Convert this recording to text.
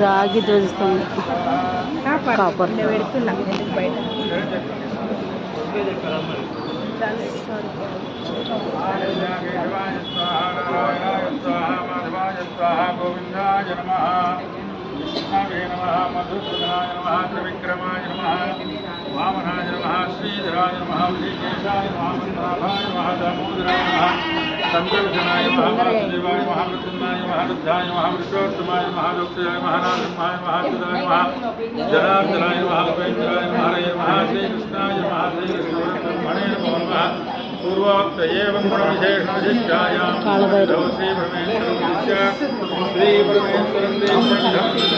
రాగి ధ్వజస్తంభం కాపర్ పెడుతున్నా బయట గోవిందాయ నమః విష్ణవే నమః మధుసూదనాయ నమః త్రివిక్రమాయ నమః వామనాయ నమః శ్రీధరాయ నమః శ్రీకేశాయ నమః పద్మనాభాయ నమః దామోదరాయ నమః సంకర్షణాయ నమః వాసుదేవాయ నమః మృత్యుంజయాయ నమః రుద్రాయ నమః వృషోత్తమాయ నమః దోక్షాయ నమః నారసింహాయ నమః సుదాయ నమః జనార్దనాయ నమః ఉపేంద్రాయ నమః హరయే నమః శ్రీకృష్ణాయ నమః శ్రీకృష్ణమణే నమో నమః పూర్వోక్త ఏవం గుణవిశేషణవిశిష్టాయాం శ్రీ పరమేశ్వరం శ్రీ పరమేశ్వరం